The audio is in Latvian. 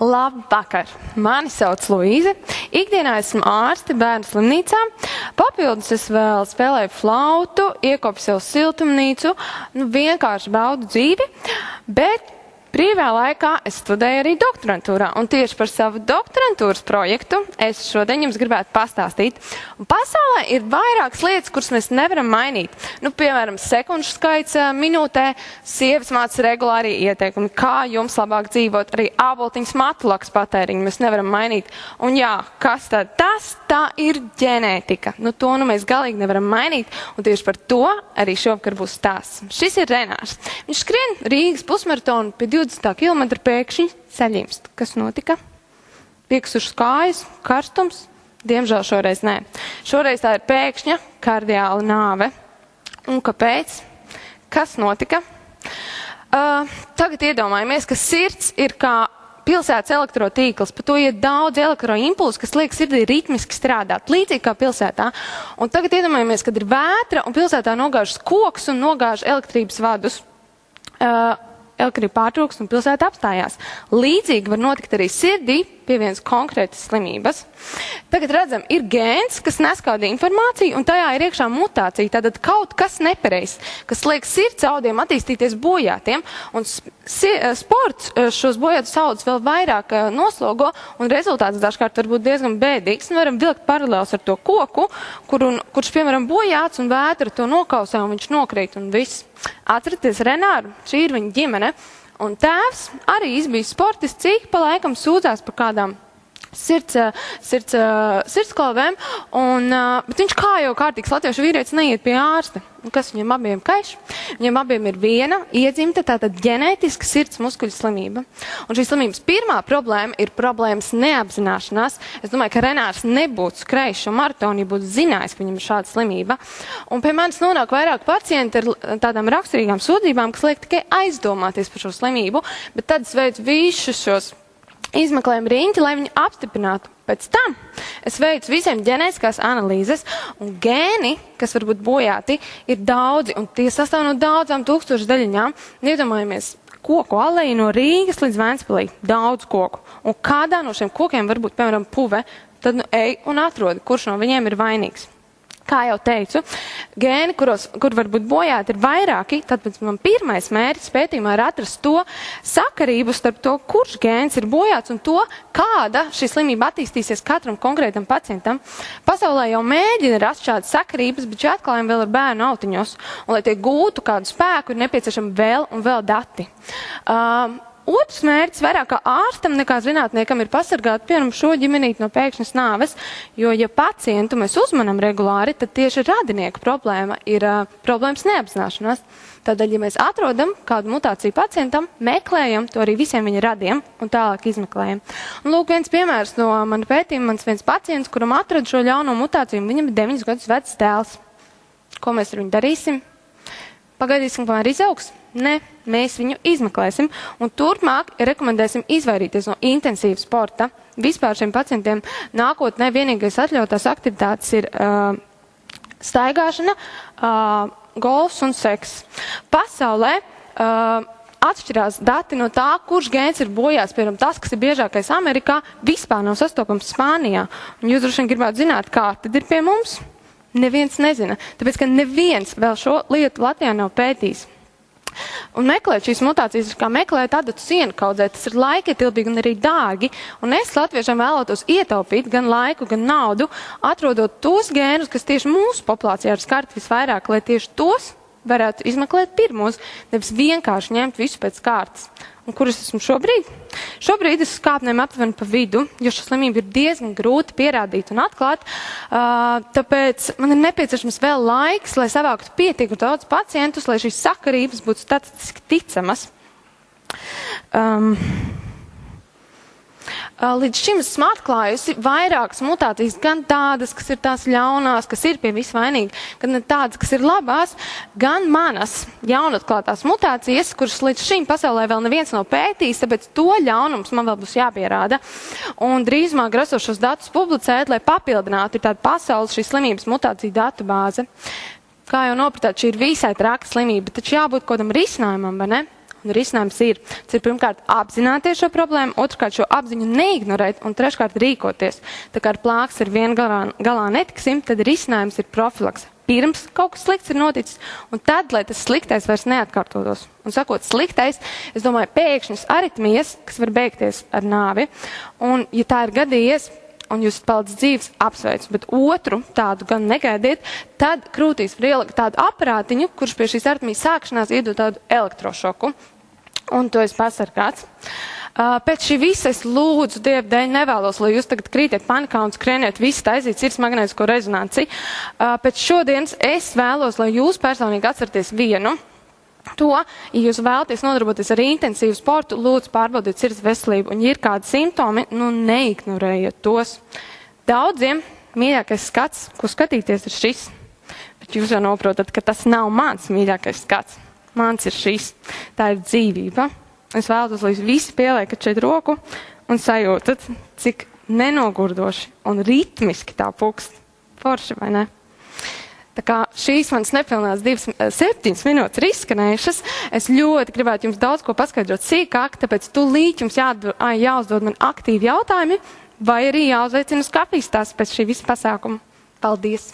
Labvakar! Mani sauc Luīze. Ikdienā esmu ārste bērnu slimnīcā. Papildus es vēl spēlēju flautu, iekopu sev siltumnīcu, vienkārši baudu dzīvi, bet brīvā laikā es studēju arī doktorantūrā, un tieši par savu doktorantūras projektu es šodien jums gribētu pastāstīt. Un pasaulē ir vairākas lietas, kuras mēs nevaram mainīt. Piemēram, sekundžu skaits minūtē, sievas mācas regulāri ieteikumi, kā jums labāk dzīvot, arī āboltiņas matulaks patēriņu mēs nevaram mainīt. Un jā, kas tad tas? Tā ir ģenētika. To mēs galīgi nevaram mainīt, un tieši par to arī šovakar būs stāsts. Šis ir Renārs. Viņš skrien Rīgas pusmaratonu pie 20 kilometru pēkšņi saļimst. Kas notika? Pieksušas kājas, karstums? Diemžēl šoreiz nē. Šoreiz tā ir pēkšņa kardiāla nāve. Un kāpēc? Kas notika? Tagad iedomājamies, ka sirds ir kā pilsētas elektrotīkls, pa to iet daudz elektroimpulsu, kas liek sirdī ritmiski strādāt, līdzīgi kā pilsētā. Un tagad iedomājamies, kad ir vētra un pilsētā nogāžas koks un nogāž elektrības vadus. Elektrība pārtrūks un pilsēta apstājās. Līdzīgi var notikt arī sirdī pie vienas konkrētas slimības. Tagad redzam, ir gēns, kas nes kādu informāciju, un tajā ir iekšā mutācija. Tātad kaut kas nepareizs, kas liek sirds audiem attīstīties bojātiem, un sports šos bojātus audus vēl vairāk noslogo, un rezultāts dažkārt var būt diezgan bēdīgs. Varam vilkt paralēlus ar to koku, kurš, piemēram, bojāts, un vētra to nokausē, un viņš nokrīt, un viss. Atceraties Renāru, šī ir viņa ģimene, un tēvs arī izbijis sportists, cik pa laikam sūdzās par kādām sirdsklavēm, bet viņš kā jau kārtīgs latviešu vīrietis neiet pie ārsta. Kas viņiem abiem kaiš? Viņiem abiem ir viena iedzimta, tātad ģenētiska sirds muskuļu slimība. Un šīs slimības pirmā problēma ir problēmas neapzināšanās. Es domāju, ka Renārs nebūtu skrējis šo maratonu, ja būtu zinājis, ka viņam ir šāda slimība. Un pie manis nonāk vairāk pacienti ar tādām raksturīgām sūdzībām, kas liek tikai aizdomāties par šo slimību, bet tad es veicu visus šos izmeklējumu riņķi, lai viņi apstiprinātu. Pēc tam es veicu visiem ģenētiskās analīzes, un gēni, kas var būt bojāti, ir daudzi, un tie sastāv no daudzām tūkstošu daļiņām. Iedomājamies koku aleju no Rīgas līdz Ventspilī. Daudz koku. Un kādā no šiem kokiem var būt, piemēram, puve, tad ej un atrodi, kurš no viņiem ir vainīgs. Kā jau teicu, gēni, kur var būt bojāti, ir vairāki. Tāpēc man pirmais mērķis pētījumā ir atrast to sakarību starp to, kurš gēns ir bojāts un to, kāda šī slimība attīstīsies katram konkrētam pacientam. Pasaulē jau mēģina rast šādas sakarības, bet šie atklājumi vēl ir bērnu autiņos. Un, lai tie gūtu kādu spēku, ir nepieciešami vēl un vēl dati. Otrs mērķis vairāk kā ārstam nekā zinātniekam ir pasargāt, piemēram, šo ģimenīti no pēkšņas nāves, jo, ja pacientu mēs uzmanam regulāri, tad tieši radinieku problēma ir problēmas neapzināšanās. Tādēļ, ja mēs atrodam kādu mutāciju pacientam, meklējam to arī visiem viņa radiem un tālāk izmeklējam. Un lūk, viens piemērs no mana pētījuma, mans viens pacients, kuram atrada šo ļauno mutāciju, viņam ir 9 gadus vecs dēls. Ko mēs ar viņu darīsim? Pagaidīsim, kamēr izaugs? Nē, mēs viņu izmeklēsim un turpmāk rekomendēsim izvairīties no intensīva sporta. Vispār šiem pacientiem nākotnē vienīgais atļautās aktivitātes ir staigāšana, golfs un seks. Pasaulē atšķirās dati no tā, kurš gēns ir bojāts. Piemēram, tas, kas ir biežākais Amerikā, vispār nav sastopams Spānijā. Un jūs droši vien gribētu zināt, kā tad ir pie mums? Neviens nezina, tāpēc, ka neviens vēl šo lietu Latvijā nav pētījis. Un meklēt šīs mutācijas ir kā meklēt adatu sienu kaudzē. Tas ir laikietilpīgi un arī dārgi. Un es latviešiem vēlētos ietaupīt gan laiku, gan naudu, atrodot tos gēnus, kas tieši mūsu populācijā ir skarti visvairāk, lai tieši tos varētu izmeklēt pirmos, nevis vienkārši ņemt visu pēc kārtas. Un kur es esmu šobrīd? Šobrīd es skāpnēm aptuveni pa vidu, jo šo slimību ir diezgan grūti pierādīt un atklāt. Tāpēc man ir nepieciešams vēl laiks, lai savāktu pietiekami daudz pacientus, lai šīs sakarības būtu statistiski ticamas. Līdz šim esmu atklājusi vairākas mutācijas, gan tādas, kas ir tās ļaunās, kas ir pie visvainīgi, gan tādas, kas ir labās, gan manas jaunatklātās mutācijas, kuras līdz šim pasaulē vēl neviens nav pētījis, tāpēc to ļaunums man vēl būs jāpierāda. Un drīzumā grasošos datus publicēt, lai papildinātu tādu pasaules šīs slimības mutāciju datu bāze. Kā jau nopratāt, šī ir visai traka slimība, taču jābūt kādam risinājumam, vai ne? Un risinājums ir pirmkārt apzināties šo problēmu, otrkārt šo apziņu neignorēt un treškārt rīkoties. Tā kā ar plāksni ar vienu galā netiksim, tad risinājums ir profilaks. Pirms kaut kas slikts ir noticis, un tad, lai tas sliktais vairs neatkārtotos. Un sakot sliktais, es domāju, pēkšņas aritmijas, kas var beigties ar nāvi, un ja tā ir gadījies, un jūs palicis dzīves, apsveicu, bet otru tādu gan negaidiet, tad krūtīs var ielikt tādu aparātiņu, kurš pie šīs aritmijas sākšanās iedod tādu elektrošoku, un to es pasargāts. Pēc šī visa es lūdzu Dievu dēļ nevēlos, lai jūs tagad krītiet panikā un skrieniet visi taisīt sirds magnētisko rezonanci. Pēc šodienas es vēlos, lai jūs personīgi atcerieties vienu. To, ja jūs vēlaties nodarboties ar intensīvu sportu, lūdzu pārbaudiet sirds veselību. Un, ja ir kādi simptomi, neignorējiet tos. Daudziem mīļākais skats, ko skatīties, ir šis. Bet jūs jau noprotat, ka tas nav mans mīļākais skats. Mans ir šis. Tā ir dzīvība. Es vēlos, lai jūs visi pieliekat šeit roku un sajūtat, cik nenogurdoši un ritmiski tā pukst. Forši, vai ne? Tā kā šīs manas nepilnās 7 minūtes ir izskanējušas, es ļoti gribētu jums daudz ko paskaidrot sīkāk, tāpēc tūlīt jums jāuzdod man aktīvi jautājumi, vai arī jāuzveicina uz kafijas tās pēc šī visa pasākuma. Paldies!